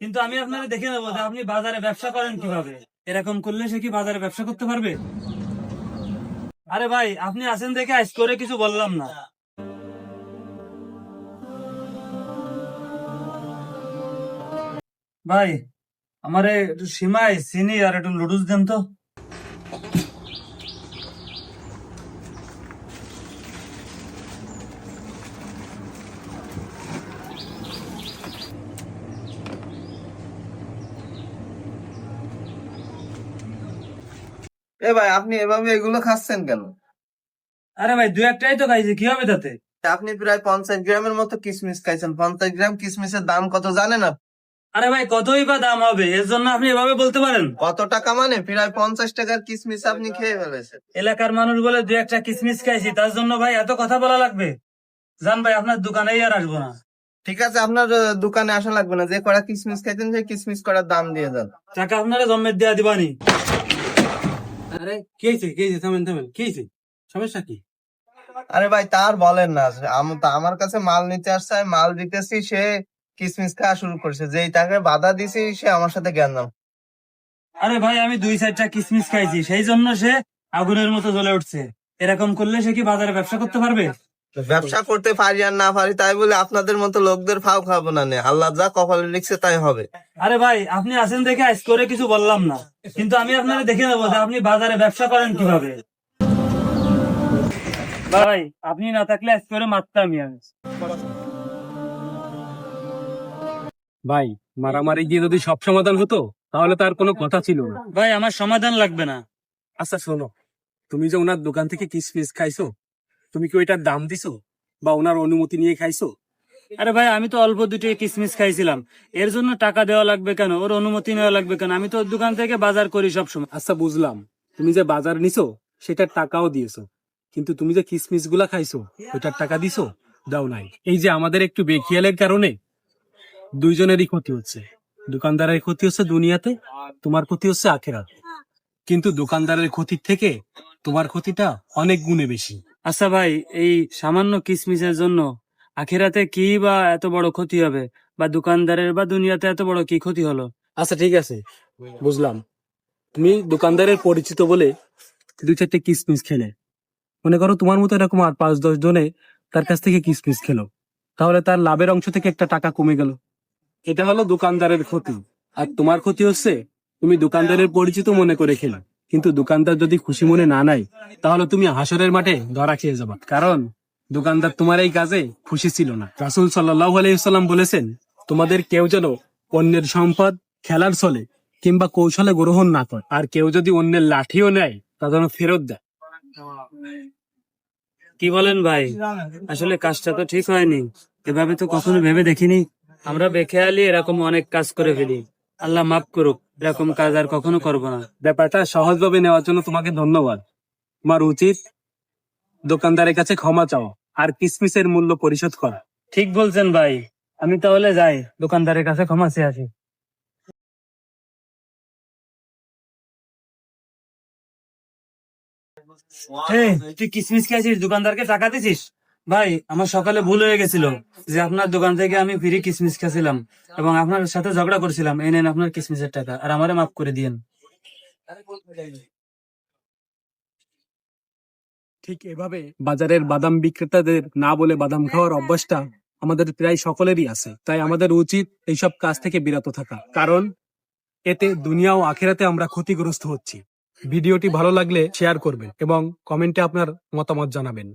কিন্তু আমি আপনাকে দেখে নেবো যে আপনি বাজারে ব্যবসা করেন কিভাবে। এরকম করলে সে কি বাজারে ব্যবসা করতে পারবে? আরে ভাই, আপনি আছেন দেখে আজ করে কিছু বললাম না। ভাই, আমারে একটু সিমাই চিনি আর একটু নুডলস দেন তো। এ ভাই, আপনি এভাবে এগুলো খাচ্ছেন কেন? আরে ভাই, দু একটাই তো খাইছি, কি হবে তাতে? আপনি প্রায় 50 গ্রামের মতো কিশমিশ খাইছেন। 50 গ্রাম কিশমিশের দাম কত জানেন আপনি? আরে ভাই, কতই বা দাম হবে, এর জন্য আপনি এভাবে বলতে পারেন? কত টাকা মানে প্রায় 50 টাকার কিশমিশ আপনি খেয়ে ফেলেছেন। এলাকার মানুষ বলে দু একটা কিসমিস খাইছি, তার জন্য ভাই এত কথা বলা লাগবে? জান ভাই, আপনার দোকানেই আর আসবো না। ঠিক আছে, আপনার দোকানে আসা লাগবে না। যে কটা কিশমিশ খাইতেন সেই কিশমিশ করার দাম দিয়ে যান। টাকা আপনারা জমের দেয়া দিবানি। আরে কি হয়েছে কি হয়েছে থামেন থামেন কি হয়েছে সমস্যা কি? আরে ভাই, তার বলেন না। আমার কাছে মাল নিতে আসছে, আমি মাল দিতেছি, সে কিশমিশ খাওয়া শুরু করেছে। যেই তাকে বাধা দিছি সে আমার সাথে জ্ঞান। আরে ভাই, আমি দুই চারটা কিসমিস খাইছি, সেই জন্য সে আগুনের মতো জ্বলে উঠছে। এরকম করলে সে কি বাজারে ব্যবসা করতে পারবে? ব্যবসা করতে পারি আর না পারি তাই বলে আপনাদের মতো লোকদের ফাও খাবো না নে। আল্লাহ যা কপালে লিখছে তাই হবে। আরে ভাই, আপনি আছেন দেখে আজ করে কিছু বললাম না, কিন্তু আমি আপনাকে দেখে নেবো যে আপনি বাজারে ব্যবসা করেন কিভাবে। ভাই, আপনি না থাকলে আজ করে মারতামই আমি। ভাই, মারামারি দিয়ে যদি সব সমাধান হতো তাহলে তার কোনো কথা ছিল না। ভাই, আমার সমাধান লাগবে না। আচ্ছা শোনো, তুমি যে ওনার দোকান থেকে কিসমিস খাইছো, তুমি কি ওইটার দাম দিছো বা ওনার অনুমতি নিয়ে খাইছো? আরে ভাই, আমি তো অল্প দুটো কিসমিস খাইছিলাম, এর জন্য টাকা দেওয়া লাগবে কেন, ওর অনুমতি নেওয়া লাগবে কেন? আমি তো ওর দোকান থেকে বাজার করি সব সময়। আচ্ছা বুঝলাম, তুমি যে বাজার নিছো সেটার টাকাও দিয়েছো, কিন্তু তুমি যে কিসমিস গুলা খাইছো ওইটার টাকা দিছো? দাও নাই। এই যে আমাদের একটু বেখেয়ালের কারণে দুইজনেরই ক্ষতি হচ্ছে। দোকানদারের ক্ষতি হচ্ছে দুনিয়াতে, তোমার ক্ষতি হচ্ছে আখেরাতে। কিন্তু দোকানদারের ক্ষতির থেকে তোমার ক্ষতিটা অনেক গুণে বেশি। আচ্ছা ভাই, এই সামান্য কিসমিসের জন্য আখিরাতে কি বা এত বড় ক্ষতি হবে, বা দোকানদারের বা দুনিয়াতে এত বড় কি ক্ষতি হলো? আচ্ছা ঠিক আছে, বুঝলাম। তুমি দোকানদারের পরিচিত বলে দুই চারটে কিসমিস খেলে, মনে করো তোমার মতো এরকম আর 5-10 জনে তার কাছ থেকে কিসমিস খেলো, তাহলে তার লাভের অংশ থেকে একটা টাকা কমে গেল। এটা হলো দোকানদারের ক্ষতি। আর তোমার ক্ষতি হচ্ছে তুমি দোকানদারের পরিচিত মনে করে খেলে, কিন্তু দোকানদার যদি খুশি মনে না নেয় তাহলে তুমি হাসরের মাঠে ধরা খেয়ে যাবা, কারণ দোকানদার তোমার এই কাজে খুশি ছিল না। রাসূল সাল্লাল্লাহু আলাইহি ওয়াসাল্লাম বলেছেন, তোমাদের কেউ যেন অন্যের সম্পদ খেলার ছলে কিংবা কৌশলে গ্রহণ না করে, আর কেউ যদি অন্যের লাঠিও নেয় তা যেন ফেরত দেয়। কি বলেন ভাই? আসলে কাজটা তো ঠিক হয়নি, এভাবে তো কখনো ভেবে দেখিনি। আমরা বেখেয়ালি এরকম অনেক কাজ করে ফেলি। আল্লাহ মাফ করুক, এরকম কাজ আর কখনো করবো না। ব্যাপারটা সহজভাবে নেওয়ার জন্য তোমাকে ধন্যবাদ। তোমার উচিত দোকানদারের কাছে ক্ষমা চাও আর কিসমিসের মূল্য পরিশোধ করা। ঠিক বলছেন ভাই, আমি তাহলে যাই দোকানদারের কাছে ক্ষমা চেয়ে আসি। এই, তুই কিসমিস খেয়েছিস, দোকানদারকে টাকা দিছিস? ভাই, আমার সকালে ভুল হয়ে গেছিল যে আপনার দোকান থেকে আমি ফ্রি কিসমিস খেয়েছিলাম এবং আপনার সাথে ঝগড়া করছিলাম। এই নেন আপনার কিসমিসের টাকা, আর আমারে মাফ করে দিয়েন। ঠিক এভাবে বাজারের বাদাম বিক্রেতাদের না বলে বাদাম খাওয়ার অভ্যাসটা আমাদের প্রায় সকলেরই আছে। তাই আমাদের উচিত এইসব কাজ থেকে বিরত থাকা, কারণ এতে দুনিয়া ও আখেরাতে আমরা ক্ষতিগ্রস্ত হচ্ছি। ভিডিওটি ভালো লাগলে শেয়ার করবেন এবং কমেন্টে আপনার মতামত জানাবেন।